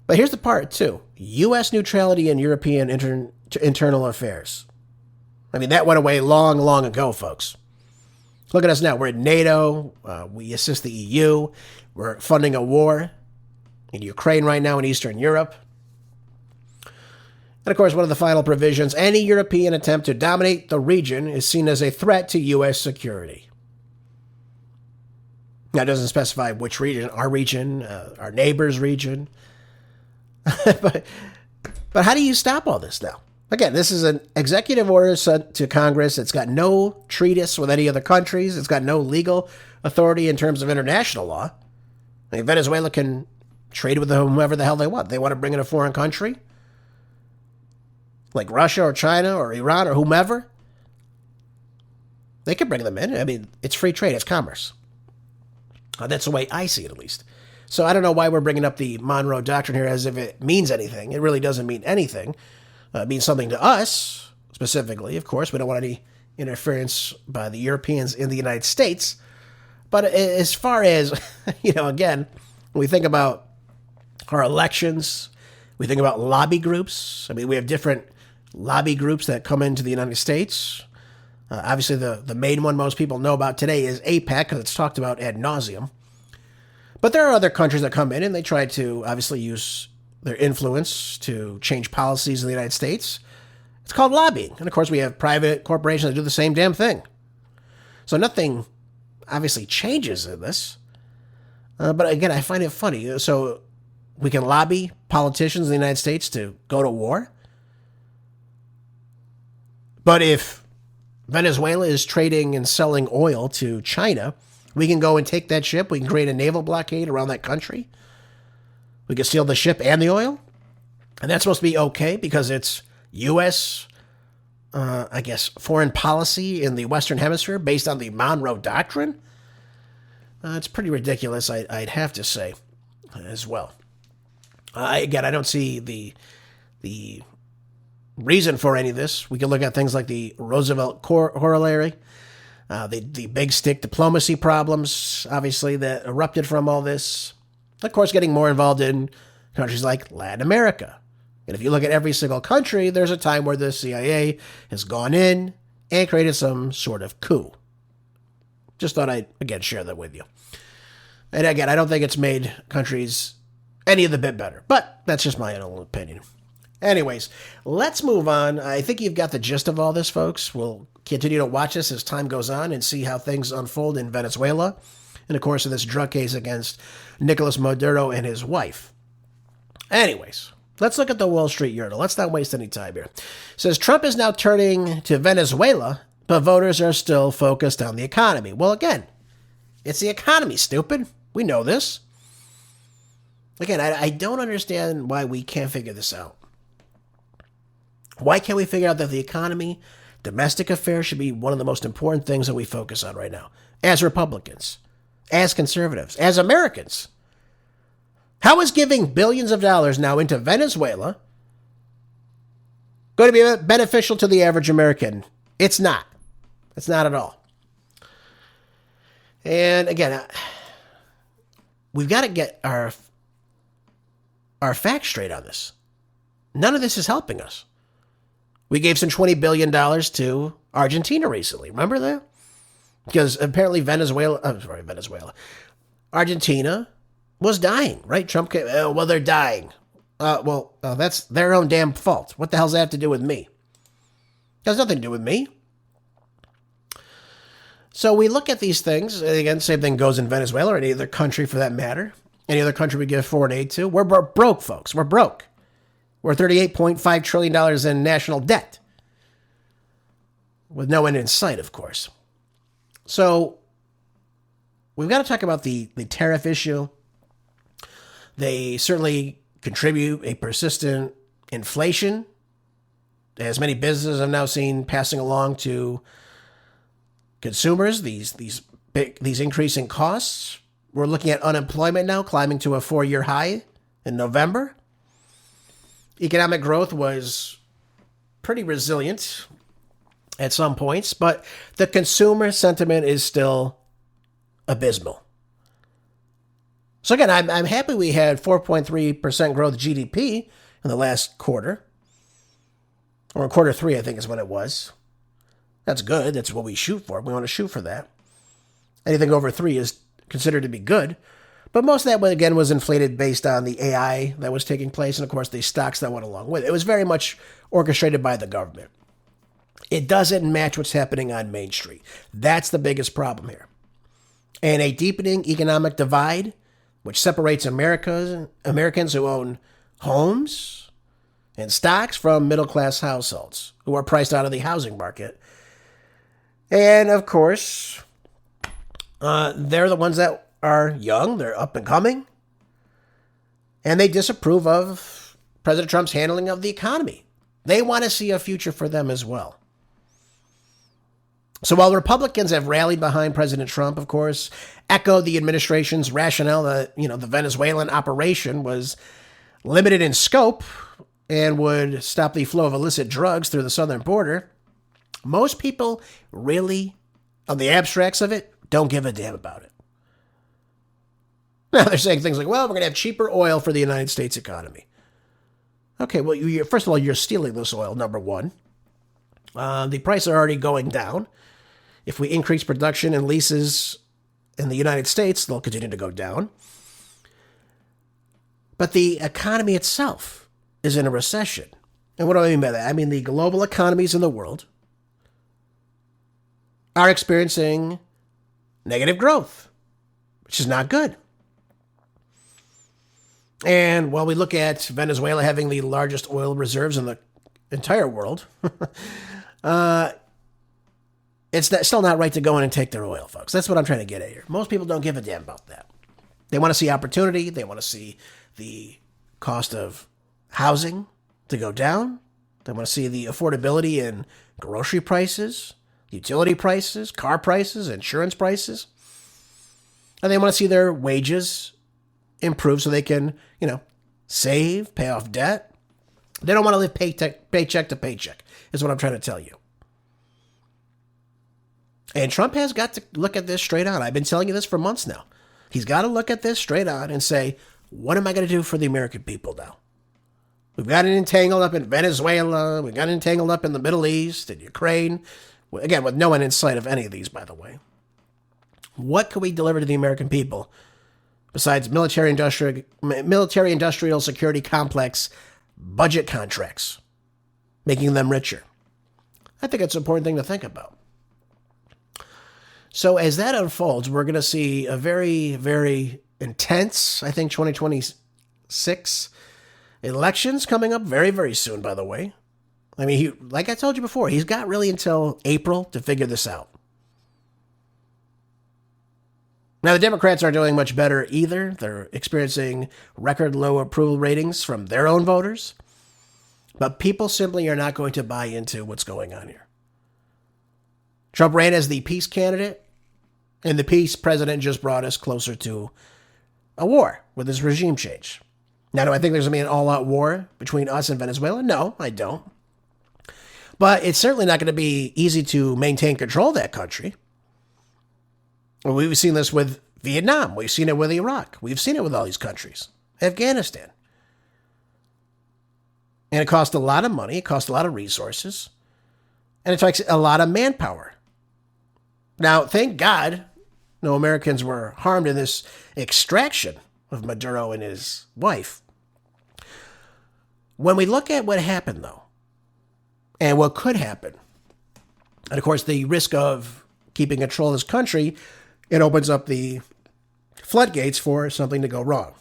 But here's the part, too. U.S. neutrality in European internal affairs. That went away long, long ago, folks. Look at us now. We're in NATO. We assist the EU. We're funding a war in Ukraine right now in Eastern Europe. And of course, one of the final provisions, any European attempt to dominate the region is seen as a threat to U.S. security. Now, it doesn't specify which region, our neighbor's region. but how do you stop all this now? Again, this is an executive order sent to Congress. It's got no treatise with any other countries. It's got no legal authority in terms of international law. Venezuela can trade with whomever the hell they want. They want to bring in a foreign country, like Russia or China or Iran or whomever. They can bring them in. It's free trade. It's commerce. That's the way I see it, at least. So I don't know why we're bringing up the Monroe Doctrine here as if it means anything. It really doesn't mean anything. It means something to us, specifically. Of course, we don't want any interference by the Europeans in the United States. But as far as, again, when we think about our elections, we think about lobby groups. We have different lobby groups that come into the United States. Obviously, the main one most people know about today is AIPAC, because it's talked about ad nauseum. But there are other countries that come in and they try to obviously use their influence to change policies in the United States. It's called lobbying. And of course, we have private corporations that do the same damn thing. So nothing obviously changes in this. But again, I find it funny. So we can lobby politicians in the United States to go to war. But if Venezuela is trading and selling oil to China, we can go and take that ship. We can create a naval blockade around that country. We can steal the ship and the oil. And that's supposed to be okay because it's U.S., foreign policy in the Western Hemisphere based on the Monroe Doctrine. It's pretty ridiculous, I'd have to say, as well. I don't see the reason for any of this. We can look at things like the Roosevelt corollary, the big stick diplomacy problems, obviously, that erupted from all this. Of course, getting more involved in countries like Latin America. And if you look at every single country, there's a time where the CIA has gone in and created some sort of coup. Just thought I'd, again, share that with you. And again, I don't think it's made countries any of the bit better. But that's just my own opinion. Anyways, let's move on. I think you've got the gist of all this, folks. We'll continue to watch this as time goes on and see how things unfold in Venezuela. And, of course, in this drug case against Nicolas Maduro and his wife. Anyways, Let's look at the Wall Street Journal. Let's not waste any time here. It says Trump is now turning to Venezuela, but voters are still focused on the economy. Well, again, it's the economy, stupid. We know this. Again, I don't understand why we can't figure this out. Why can't we figure out that the economy, domestic affairs, should be one of the most important things that we focus on right now, as Republicans, as conservatives, as Americans? How is giving billions of dollars now into Venezuela going to be beneficial to the average American? It's not. It's not at all. And again, we've got to get our facts straight on this. None of this is helping us. We gave some $20 billion to Argentina recently. Remember that? Because apparently Argentina was dying, right? Trump came, oh, well, they're dying. That's their own damn fault. What the hell does that have to do with me? It has nothing to do with me. So we look at these things. Again, same thing goes in Venezuela or any other country for that matter. Any other country we give foreign aid to. We're broke, folks. We're broke. We're $38.5 trillion in national debt. With no end in sight, of course. So we've got to talk about the tariff issue. They certainly contribute a persistent inflation, as many businesses have now seen passing along to consumers, these increasing costs. We're looking at unemployment now climbing to a 4-year high in November. Economic growth was pretty resilient at some points, but the consumer sentiment is still abysmal. So again, I'm happy we had 4.3% growth GDP in the last quarter. Or in quarter 3, I think is when it was. That's good. That's what we shoot for. We want to shoot for that. Anything over 3 is considered to be good. But most of that, again, was inflated based on the AI that was taking place and, of course, the stocks that went along with it. It was very much orchestrated by the government. It doesn't match what's happening on Main Street. That's the biggest problem here. And a deepening economic divide, which separates Americans who own homes and stocks from middle-class households who are priced out of the housing market. And, of course, they're the ones that are young, they're up and coming, and they disapprove of President Trump's handling of the economy. They want to see a future for them as well. So while Republicans have rallied behind President Trump, of course, echoed the administration's rationale that, the Venezuelan operation was limited in scope and would stop the flow of illicit drugs through the southern border, most people really, on the abstracts of it, don't give a damn about it. Now they're saying things like, well, we're going to have cheaper oil for the United States economy. Okay, well, first of all, you're stealing this oil, number one. The prices are already going down. If we increase production and leases in the United States, they'll continue to go down. But the economy itself is in a recession. And what do I mean by that? I mean the global economies in the world are experiencing negative growth, which is not good. And while we look at Venezuela having the largest oil reserves in the entire world, it's still not right to go in and take their oil, folks. That's what I'm trying to get at here. Most people don't give a damn about that. They want to see opportunity. They want to see the cost of housing to go down. They want to see the affordability in grocery prices, utility prices, car prices, insurance prices. And they want to see their wages improve so they can, save, pay off debt. They don't want to live paycheck to paycheck, is what I'm trying to tell you. And Trump has got to look at this straight on. I've been telling you this for months now. He's got to look at this straight on and say, what am I going to do for the American people now? We've got it entangled up in Venezuela. We've got it entangled up in the Middle East and Ukraine. Again, with no one in sight of any of these, by the way. What can we deliver to the American people besides military-industrial security complex budget contracts, making them richer? I think it's an important thing to think about. So as that unfolds, we're going to see a very, very intense, I think, 2026. Elections coming up very, very soon, by the way. I mean, like I told you before, he's got really until April to figure this out. Now, the Democrats aren't doing much better either. They're experiencing record low approval ratings from their own voters. But people simply are not going to buy into what's going on here. Trump ran as the peace candidate, and the peace president just brought us closer to a war with his regime change. Now, do I think there's going to be an all-out war between us and Venezuela? No, I don't. But it's certainly not going to be easy to maintain control of that country. We've seen this with Vietnam. We've seen it with Iraq. We've seen it with all these countries. Afghanistan. And it cost a lot of money. It cost a lot of resources. And it takes a lot of manpower. Now, thank God no Americans were harmed in this extraction of Maduro and his wife. When we look at what happened, though, and what could happen, and of course the risk of keeping control of this country, it opens up the floodgates for something to go wrong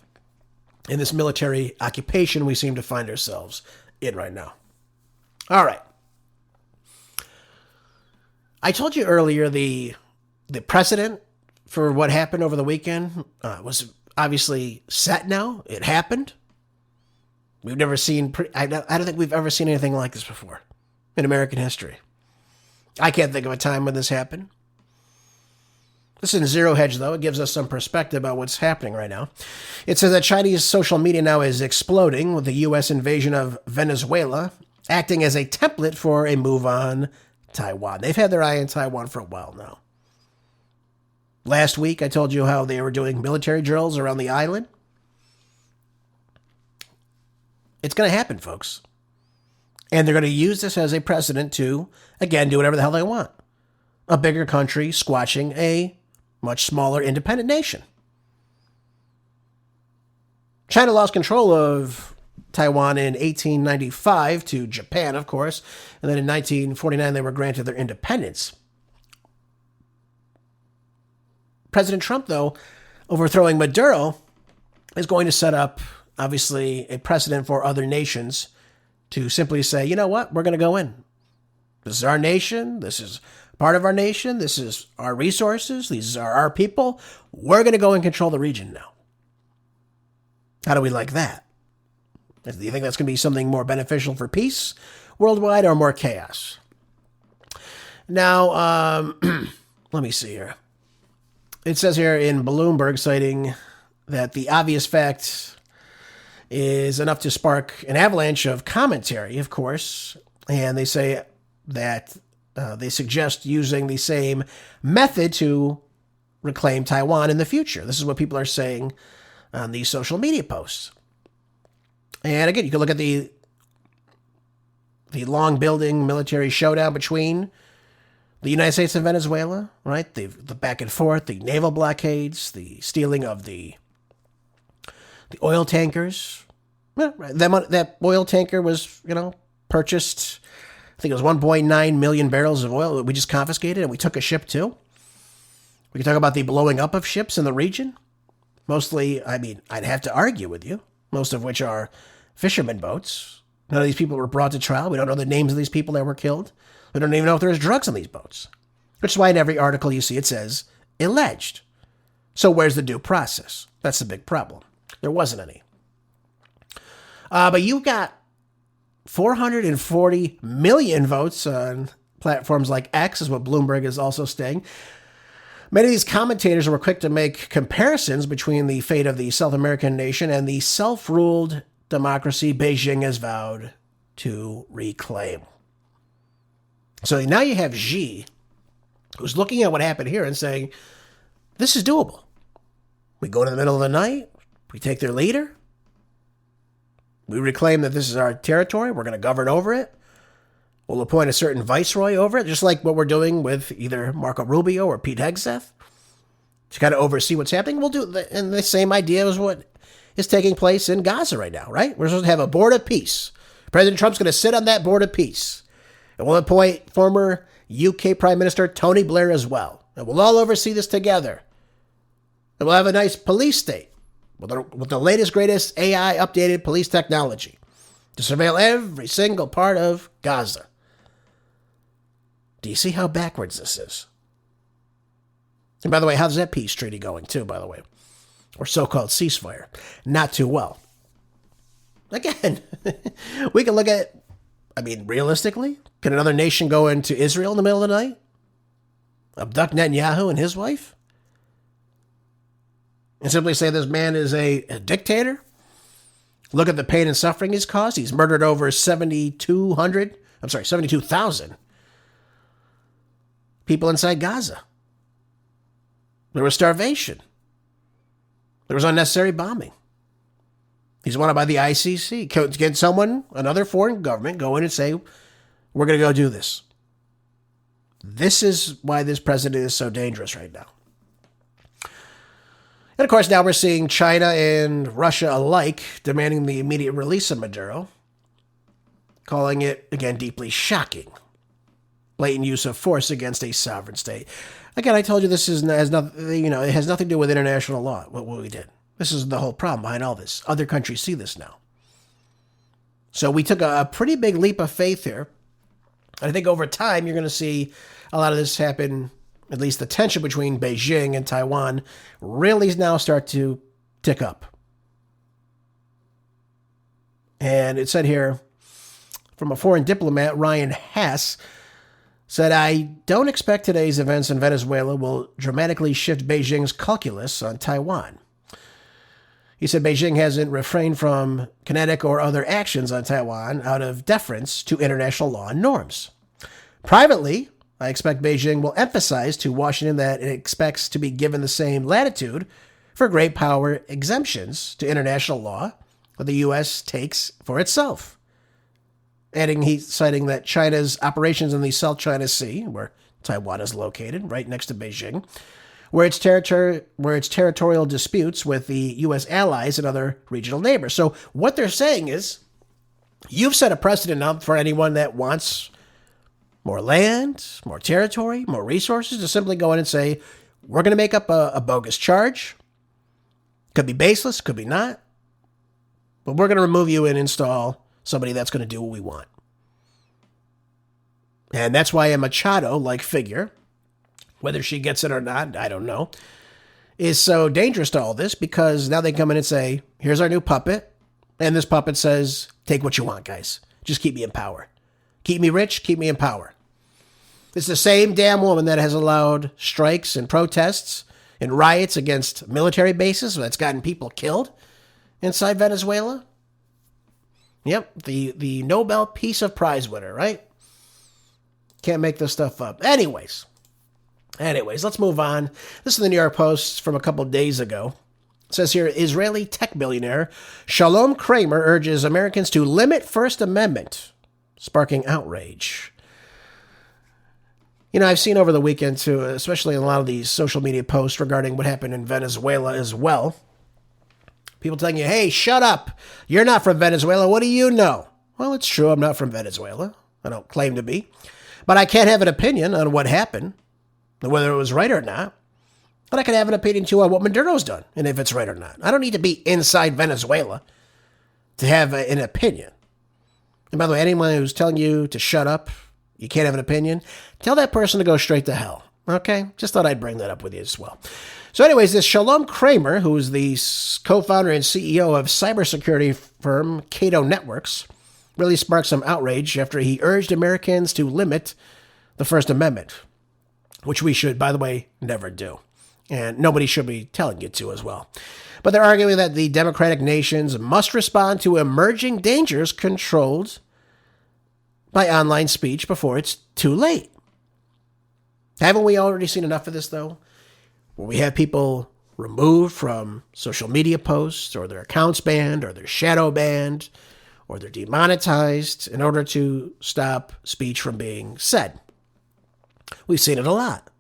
in this military occupation we seem to find ourselves in right now. All right. I told you earlier the precedent for what happened over the weekend was obviously set now. It happened. We've never seen, I don't think we've ever seen anything like this before in American history. I can't think of a time when this happened. This is Zero Hedge, though. It gives us some perspective about what's happening right now. It says that Chinese social media now is exploding with the U.S. invasion of Venezuela acting as a template for a move on Taiwan. They've had their eye on Taiwan for a while now. Last week, I told you how they were doing military drills around the island. It's going to happen, folks. And they're going to use this as a precedent to, again, do whatever the hell they want. A bigger country squashing a much smaller independent nation. China lost control of Taiwan in 1895 to Japan, of course, and then in 1949 they were granted their independence. President Trump, though, overthrowing Maduro, is going to set up, obviously, a precedent for other nations to simply say, you know what, we're going to go in. This is our nation. This is part of our nation. This is our resources. These are our people. We're going to go and control the region now. How do we like that? Do you think that's going to be something more beneficial for peace worldwide or more chaos? Now, let me see here. It says here in Bloomberg, citing that the obvious fact is enough to spark an avalanche of commentary, of course. And they say that they suggest using the same method to reclaim Taiwan in the future. This is what people are saying on these social media posts. And again, you can look at the long building military showdown between the United States and Venezuela, right? The back and forth, the naval blockades, the stealing of the oil tankers. That oil tanker was, purchased, I think it was 1.9 million barrels of oil that we just confiscated, and we took a ship too. We can talk about the blowing up of ships in the region. Mostly, I'd have to argue with you, most of which are fishermen boats. None of these people were brought to trial. We don't know the names of these people that were killed. We don't even know if there was drugs on these boats. Which is why in every article you see it says, alleged. So where's the due process? That's the big problem. There wasn't any. But you got 440 million votes on platforms like X, is what Bloomberg is also saying. Many of these commentators were quick to make comparisons between the fate of the South American nation and the self-ruled democracy Beijing has vowed to reclaim. So now you have Xi, who's looking at what happened here and saying, this is doable. We go to the middle of the night, we take their leader, we reclaim that this is our territory, we're going to govern over it, we'll appoint a certain viceroy over it, just like what we're doing with either Marco Rubio or Pete Hegseth, to kind of oversee what's happening. We'll do, and the same idea is what is taking place in Gaza right now, right? We're supposed to have a board of peace. President Trump's going to sit on that board of peace. And we'll appoint former UK Prime Minister Tony Blair as well. And we'll all oversee this together. And we'll have a nice police state. with the latest, greatest AI updated police technology to surveil every single part of Gaza. Do you see how backwards this is? And by the way, how's that peace treaty going too, by the way? Or so-called ceasefire? Not too well. Again, we can look at, realistically, can another nation go into Israel in the middle of the night? Abduct Netanyahu and his wife? And simply say this man is a dictator? Look at the pain and suffering he's caused. He's murdered over 72,000 people inside Gaza. There was starvation. There was unnecessary bombing. He's wanted by the ICC. Can someone, another foreign government, go in and say, we're going to go do this? This is why this president is so dangerous right now. And of course, now we're seeing China and Russia alike demanding the immediate release of Maduro, calling it, again, deeply shocking. Blatant use of force against a sovereign state. Again, I told you this has nothing, it has nothing to do with international law, what we did. This is the whole problem behind all this. Other countries see this now. So we took a pretty big leap of faith here. And I think over time, you're going to see a lot of this happen. At least the tension between Beijing and Taiwan really now start to tick up. And it said here from a foreign diplomat, Ryan Hess, said, I don't expect today's events in Venezuela will dramatically shift Beijing's calculus on Taiwan. He said Beijing hasn't refrained from kinetic or other actions on Taiwan out of deference to international law and norms. Privately, I expect Beijing will emphasize to Washington that it expects to be given the same latitude for great power exemptions to international law that the U.S. takes for itself. Citing that China's operations in the South China Sea, where Taiwan is located, right next to Beijing, where its territorial disputes with the U.S. allies and other regional neighbors. So what they're saying is, you've set a precedent up for anyone that wants more land, more territory, more resources to simply go in and say, we're going to make up a bogus charge. Could be baseless, could be not. But we're going to remove you and install somebody that's going to do what we want. And that's why a Machado-like figure, whether she gets it or not, I don't know, is so dangerous to all this, because now they come in and say, here's our new puppet. And this puppet says, take what you want, guys. Just keep me in power. Keep me rich, keep me in power. It's the same damn woman that has allowed strikes and protests and riots against military bases that's gotten people killed inside Venezuela. Yep, the Nobel Peace Prize winner, right? Can't make this stuff up. Anyways, let's move on. This is the New York Post from a couple days ago. It says here, Israeli tech billionaire Shalom Kramer urges Americans to limit First Amendment, sparking outrage. I've seen over the weekend, too, especially in a lot of these social media posts regarding what happened in Venezuela as well. People telling you, hey, shut up. You're not from Venezuela. What do you know? Well, it's true. I'm not from Venezuela. I don't claim to be. But I can't have an opinion on what happened, and whether it was right or not. But I can have an opinion, too, on what Maduro's done, and if it's right or not. I don't need to be inside Venezuela to have an opinion. And by the way, anyone who's telling you to shut up, you can't have an opinion, tell that person to go straight to hell. Okay? Just thought I'd bring that up with you as well. So anyways, this Shalom Kramer, who is the co-founder and CEO of cybersecurity firm Cato Networks, really sparked some outrage after he urged Americans to limit the First Amendment, which we should, by the way, never do. And nobody should be telling you to as well. But they're arguing that the democratic nations must respond to emerging dangers controlled by online speech before it's too late. Haven't we already seen enough of this, though? Where we have people removed from social media posts, or their accounts banned, or their shadow banned, or they're demonetized in order to stop speech from being said. We've seen it a lot.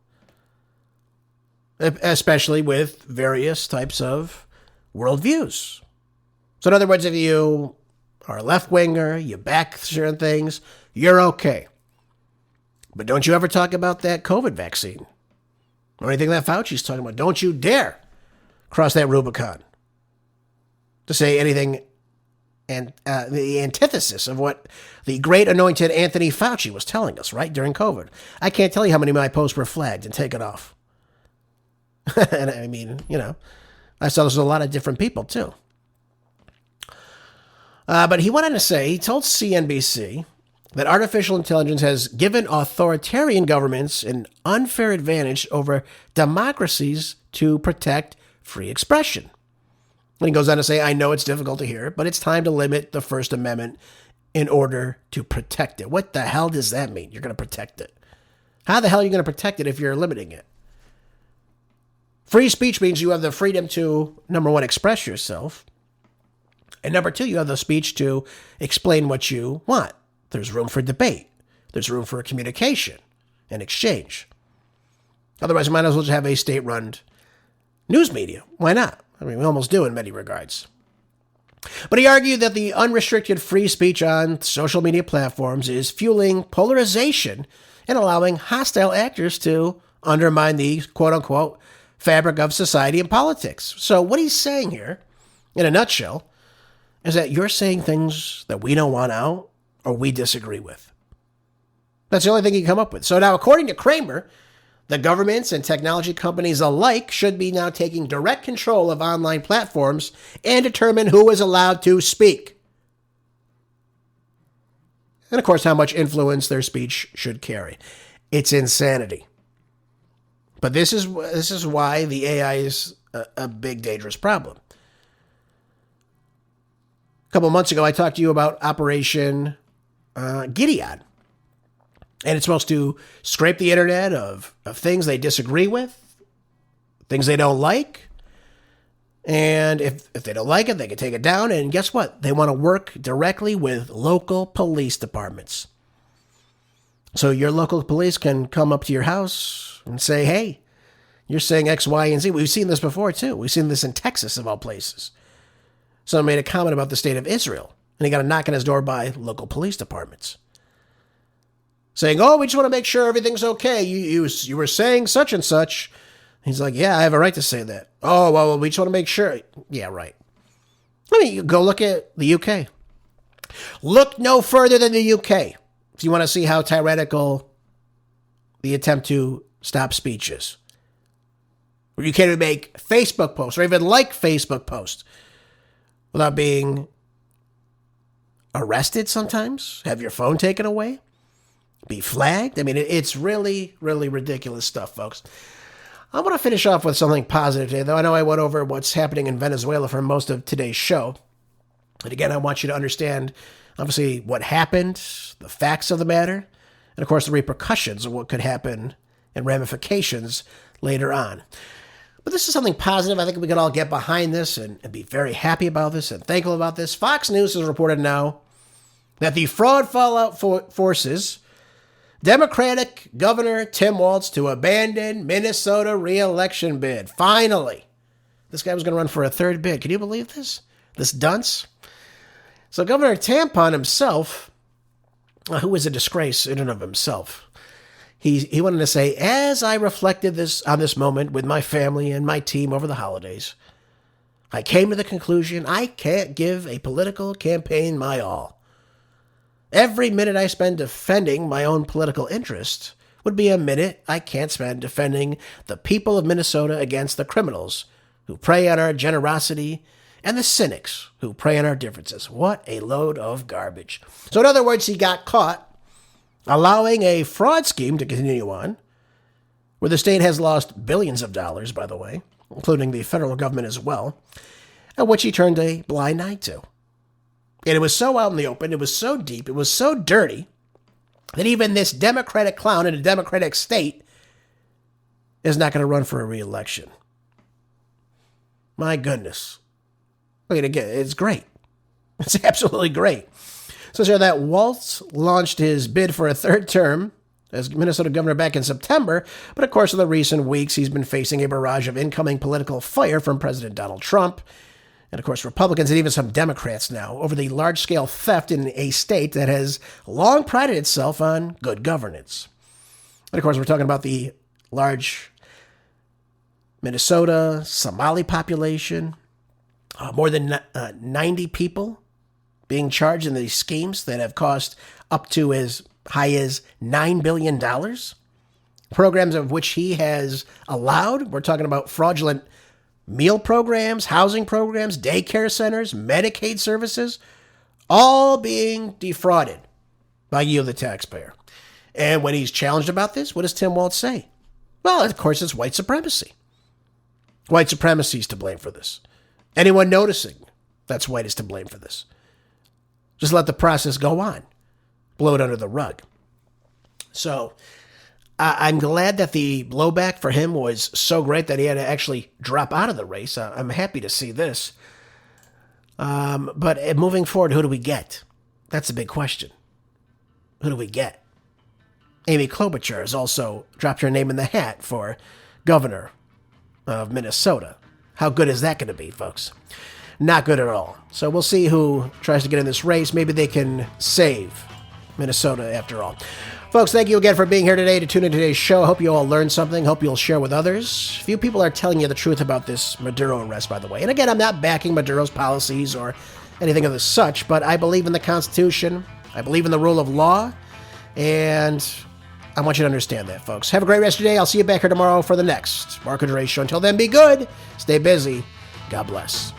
Especially with various types of worldviews. So in other words, if you are a left-winger, you back certain things, you're okay. But don't you ever talk about that COVID vaccine or anything that Fauci's talking about. Don't you dare cross that Rubicon. to say anything and the antithesis of what the great anointed Anthony Fauci was telling us, right, during COVID. I can't tell you how many of my posts were flagged and taken off. And I mean, I saw this with a lot of different people, too. But he went on to say, he told CNBC that artificial intelligence has given authoritarian governments an unfair advantage over democracies to protect free expression. And he goes on to say, I know it's difficult to hear, but it's time to limit the First Amendment in order to protect it. What the hell does that mean? You're going to protect it. How the hell are you going to protect it if you're limiting it? Free speech means you have the freedom to, number one, express yourself. And number two, you have the speech to explain what you want. There's room for debate. There's room for communication and exchange. Otherwise, you might as well just have a state-run news media. Why not? I mean, we almost do in many regards. But he argued that the unrestricted free speech on social media platforms is fueling polarization and allowing hostile actors to undermine the quote-unquote fabric of society and politics. So what he's saying here, in a nutshell, is that you're saying things that we don't want out or we disagree with. That's the only thing you can come up with. So now, according to Kramer, the governments and technology companies alike should be now taking direct control of online platforms and determine who is allowed to speak. And of course, how much influence their speech should carry. It's insanity. But this is why the AI is a big, dangerous problem. A couple months ago, I talked to you about Operation Gideon. And it's supposed to scrape the internet of things they disagree with, things they don't like. And if they don't like it, they can take it down. And guess what? They want to work directly with local police departments. So your local police can come up to your house and say, hey, you're saying X, Y, and Z. We've seen this before, too. We've seen this in Texas, of all places. Someone made a comment about the state of Israel, and he got a knock on his door by local police departments, saying, oh, we just want to make sure everything's okay. You were saying such and such. He's like, yeah, I have a right to say that. Oh, well, we just want to make sure. Yeah, right. I mean, go look at the UK. Look no further than the UK if you want to see how tyrannical the attempt to stop speech is. Where you can't even make Facebook posts or even like Facebook posts without being arrested sometimes, have your phone taken away, be flagged. I mean, it's really, really ridiculous stuff, folks. I want to finish off with something positive today, though. I know I went over what's happening in Venezuela for most of today's show. And again, I want you to understand, obviously, what happened, the facts of the matter, and of course, the repercussions of what could happen and ramifications later on. But this is something positive. I think we can all get behind this and be very happy about this and thankful about this. Fox News has reported now that the fraud fallout forces Democratic Governor Tim Walz to abandon Minnesota re-election bid. Finally. This guy was going to run for a third bid. Can you believe this? This dunce? So Governor Tampon himself, who is a disgrace in and of himself, he wanted to say, as I reflected on this moment with my family and my team over the holidays, I came to the conclusion I can't give a political campaign my all. Every minute I spend defending my own political interests would be a minute I can't spend defending the people of Minnesota against the criminals who prey on our generosity and the cynics who prey on our differences. What a load of garbage. So in other words, he got caught allowing a fraud scheme to continue on, where the state has lost billions of dollars, by the way, including the federal government as well, and which he turned a blind eye to. And it was so out in the open, it was so deep, it was so dirty, that even this Democratic clown in a Democratic state is not going to run for a re-election. My goodness. I mean, again, it's great. It's absolutely great. So here that Walz launched his bid for a third term as Minnesota governor back in September, but of course in the recent weeks he's been facing a barrage of incoming political fire from President Donald Trump, and of course Republicans and even some Democrats now over the large-scale theft in a state that has long prided itself on good governance. And of course we're talking about the large Minnesota Somali population, More than 90 people being charged in these schemes that have cost up to as high as $9 billion. Programs of which he has allowed. We're talking about fraudulent meal programs, housing programs, daycare centers, Medicaid services, all being defrauded by you, the taxpayer. And when he's challenged about this, what does Tim Walz say? Well, of course, it's white supremacy. White supremacy is to blame for this. Anyone noticing that's white is to blame for this. Just let the process go on. Blow it under the rug. So I'm glad that the blowback for him was so great that he had to actually drop out of the race. I'm happy to see this. But moving forward, who do we get? That's a big question. Who do we get? Amy Klobuchar has also dropped her name in the hat for governor of Minnesota. How good is that going to be, folks? Not good at all. So we'll see who tries to get in this race. Maybe they can save Minnesota after all. Folks, thank you again for being here today to tune in today's show. I hope you all learned something. Hope you'll share with others. Few people are telling you the truth about this Maduro arrest, by the way. And again, I'm not backing Maduro's policies or anything of the such, but I believe in the Constitution. I believe in the rule of law. And I want you to understand that, folks. Have a great rest of your day. I'll see you back here tomorrow for the next Marco Dre Show. Until then, be good. Stay busy. God bless.